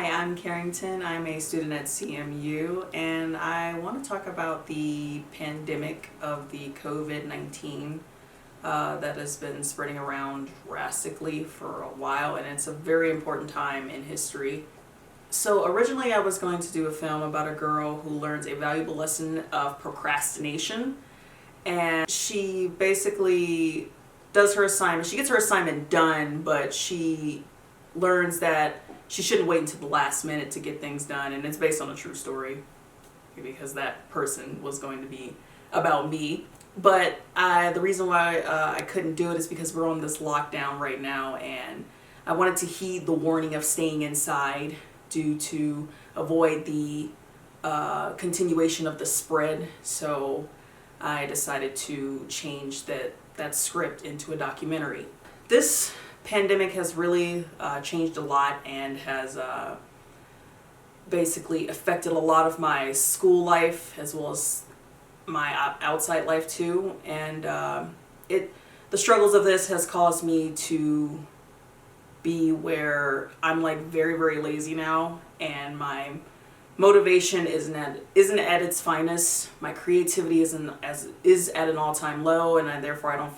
Hi, I'm Karrington. I'm a student at CMU, and I want to talk about the pandemic of the COVID-19 that has been spreading around drastically for a while, and it's a very important time in history. So originally I was going to do a film about a girl who learns a valuable lesson of procrastination, and she basically does her assignment. She gets her assignment done, but she learns that she shouldn't wait until the last minute to get things done, and it's based on a true story because that person was going to be about me. But the reason why I couldn't do it is because we're on this lockdown right now, and I wanted to heed the warning of staying inside due to avoid the continuation of the spread. So I decided to change that script into a documentary. This pandemic has really changed a lot and has basically affected a lot of my school life as well as my outside life too, and the struggles of this has caused me to be where I'm like very, very lazy now, and my motivation isn't at its finest. My creativity is at an all-time low, and therefore I don't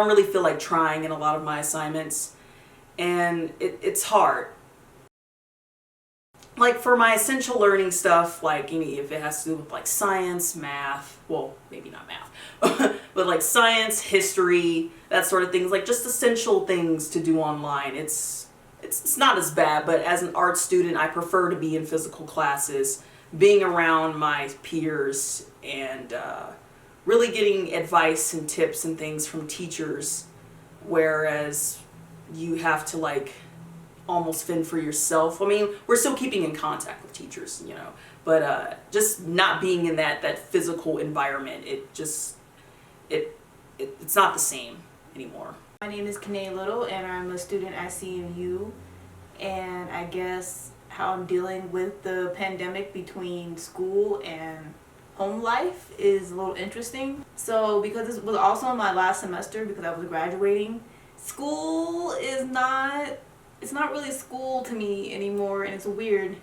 really feel like trying in a lot of my assignments, and it's hard. Like for my essential learning stuff, like if it has to do with like science, math, well, maybe not math, but like science, history, that sort of things, like just essential things to do online. It's not as bad, but as an art student, I prefer to be in physical classes, being around my peers, and really getting advice and tips and things from teachers, whereas you have to like almost fend for yourself. I mean, we're still keeping in contact with teachers, but just not being in that physical environment, it's not the same anymore. My name is Kanae Little, and I'm a student at CMU, and I guess how I'm dealing with the pandemic between school and home life is a little interesting. So because this was also my last semester because I was graduating, school it's not really school to me anymore, and it's weird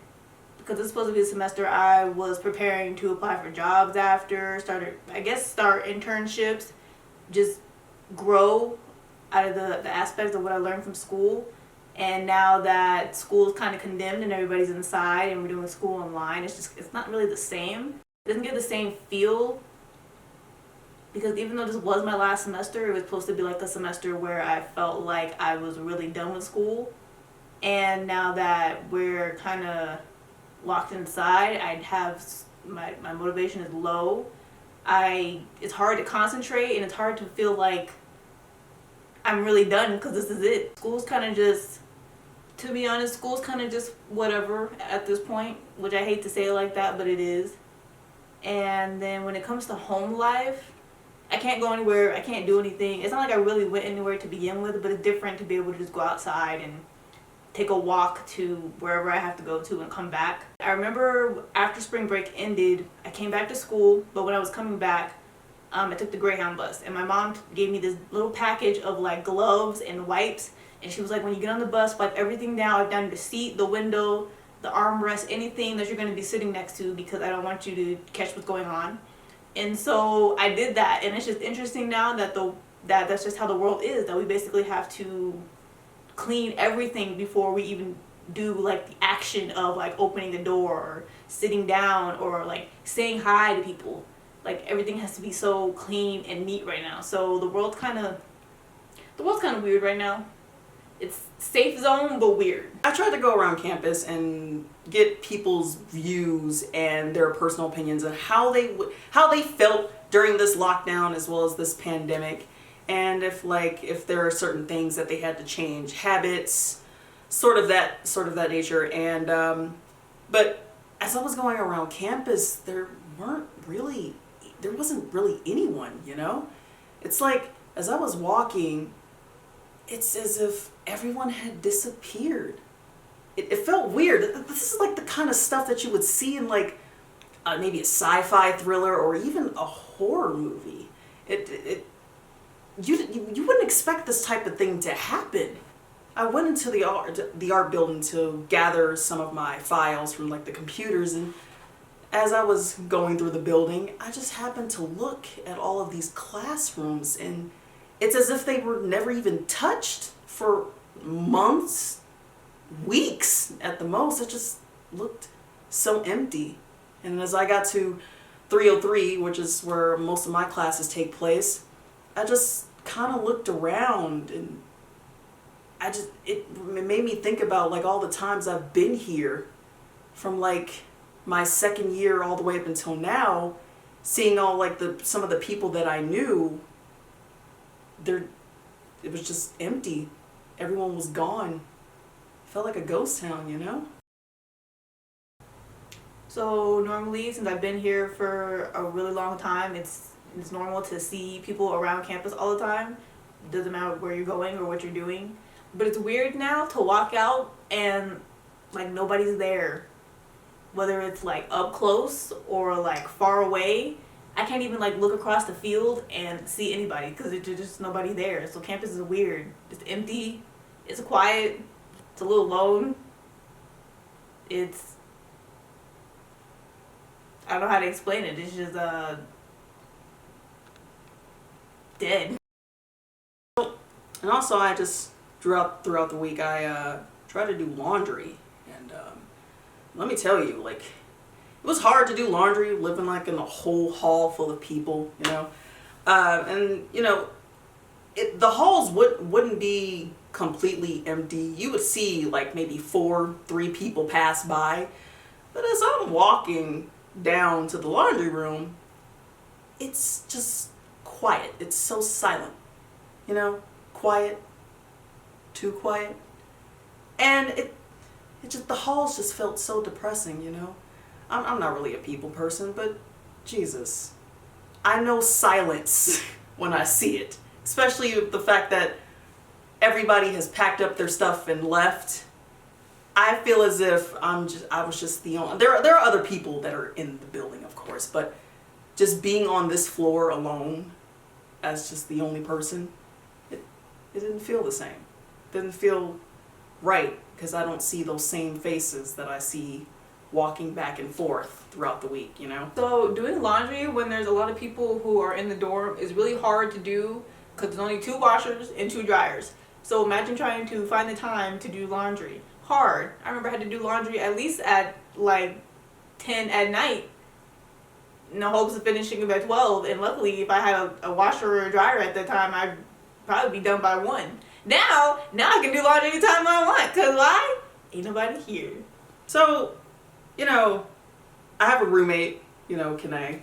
because it's supposed to be a semester I was preparing to apply for jobs after, start internships, just grow out of the aspects of what I learned from school. And now that school is kind of condemned and everybody's inside and we're doing school online, it's not really the same. It doesn't get the same feel, because even though this was my last semester, it was supposed to be like a semester where I felt like I was really done with school. And now that we're kind of locked inside, my motivation is low. It's hard to concentrate, and it's hard to feel like I'm really done because this is it. School's kind of just, to be honest, school's kind of just whatever at this point, which I hate to say it like that, but it is. And then when it comes to home life, I can't go anywhere, I can't do anything. It's not like I really went anywhere to begin with, but it's different to be able to just go outside and take a walk to wherever I have to go to and come back. I remember after spring break ended, I came back to school, but when I was coming back, I took the Greyhound bus, and my mom gave me this little package of like gloves and wipes, and she was like, when you get on the bus, wipe everything down, wipe down the seat, the window, the armrest, anything that you're going to be sitting next to, because I don't want you to catch what's going on. And so I did that, and it's just interesting now that that's just how the world is, that we basically have to clean everything before we even do like the action of like opening the door or sitting down or like saying hi to people. Like everything has to be so clean and neat right now. So the world's kind of weird right now. It's safe zone but weird. I tried to go around campus and get people's views and their personal opinions on how they felt during this lockdown as well as this pandemic, and if there are certain things that they had to change, habits, sort of that nature. And but as I was going around campus, there wasn't really anyone, It's like as I was walking, it's as if everyone had disappeared. It felt weird. This is like the kind of stuff that you would see in like maybe a sci-fi thriller or even a horror movie. You wouldn't expect this type of thing to happen. I went into the art building to gather some of my files from like the computers, and as I was going through the building, I just happened to look at all of these classrooms, and it's as if they were never even touched for months, weeks at the most. It just looked so empty. And as I got to 303, which is where most of my classes take place, I just kind of looked around, and it made me think about like all the times I've been here from like my second year all the way up until now, seeing all like some of the people that I knew. It was just empty. Everyone was gone. Felt like a ghost town, you know? So normally, since I've been here for a really long time, it's normal to see people around campus all the time. It doesn't matter where you're going or what you're doing. But it's weird now to walk out and like nobody's there. Whether it's like up close or like far away, I can't even like look across the field and see anybody because there's just nobody there. So campus is weird. It's empty. It's quiet. It's a little lone. I don't know how to explain it. It's just dead. And also, I just throughout the week, I try to do laundry, and let me tell you, like, it was hard to do laundry living like in a whole hall full of people, you know, and you know, the halls wouldn't be completely empty. You would see like maybe 3 people pass by, but as I'm walking down to the laundry room, it's just quiet. It's so silent, you know, quiet, too quiet, and it just, the halls just felt so depressing, you know. I'm not really a people person, but Jesus, I know silence when I see it, especially the fact that everybody has packed up their stuff and left. I feel as if I was just the only, there are other people that are in the building, of course, but just being on this floor alone as just the only person, it didn't feel the same. It didn't feel right, because I don't see those same faces that I see walking back and forth throughout the week, you know? So doing laundry when there's a lot of people who are in the dorm is really hard to do because there's only 2 washers and 2 dryers. So imagine trying to find the time to do laundry. Hard. I remember I had to do laundry at least at like 10 at night in the hopes of finishing it by 12. And luckily, if I had a washer or a dryer at that time, I'd probably be done by 1. Now I can do laundry anytime I want. Because why? Ain't nobody here. So, you know, I have a roommate, you know, Kanae.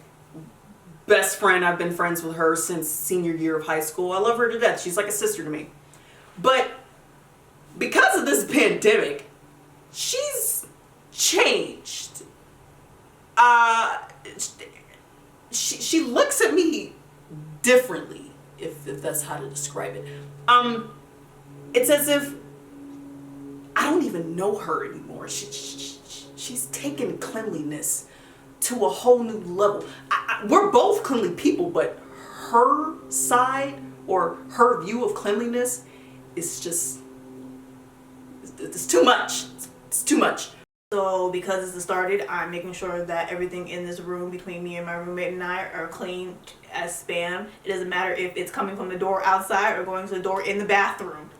Best friend. I've been friends with her since senior year of high school. I love her to death. She's like a sister to me. But because of this pandemic, she's changed. She looks at me differently, if that's how to describe it. It's as if I don't even know her anymore. She's taken cleanliness to a whole new level. We're both cleanly people, but her side or her view of cleanliness is just, it's too much. It's too much. So because this has started, I'm making sure that everything in this room between me and my roommate and I are clean as spam. It doesn't matter if it's coming from the door outside or going to the door in the bathroom.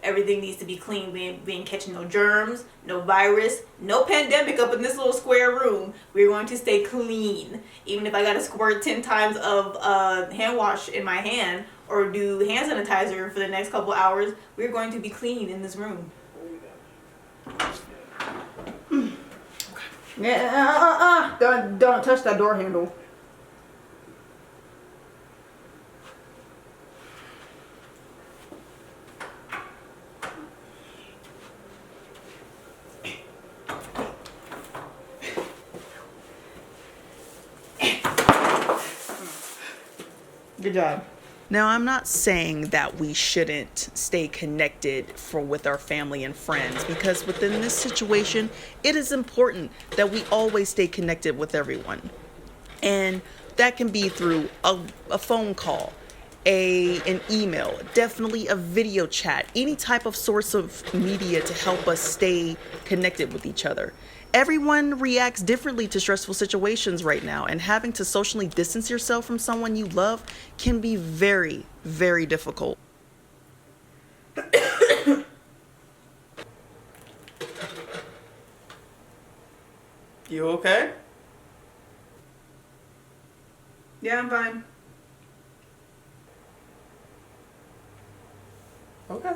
Everything needs to be clean. We ain't catching no germs, no virus, no pandemic up in this little square room. We're going to stay clean. Even if I gotta squirt 10 times of hand wash in my hand or do hand sanitizer for the next couple hours, we're going to be clean in this room. Yeah, don't touch that door handle. Good job. Now, I'm not saying that we shouldn't stay connected with our family and friends, because within this situation, it is important that we always stay connected with everyone. And that can be through a phone call, an email, definitely a video chat, any type of source of media to help us stay connected with each other. Everyone reacts differently to stressful situations right now, and having to socially distance yourself from someone you love can be very, very difficult. You okay? Yeah, I'm fine. Okay.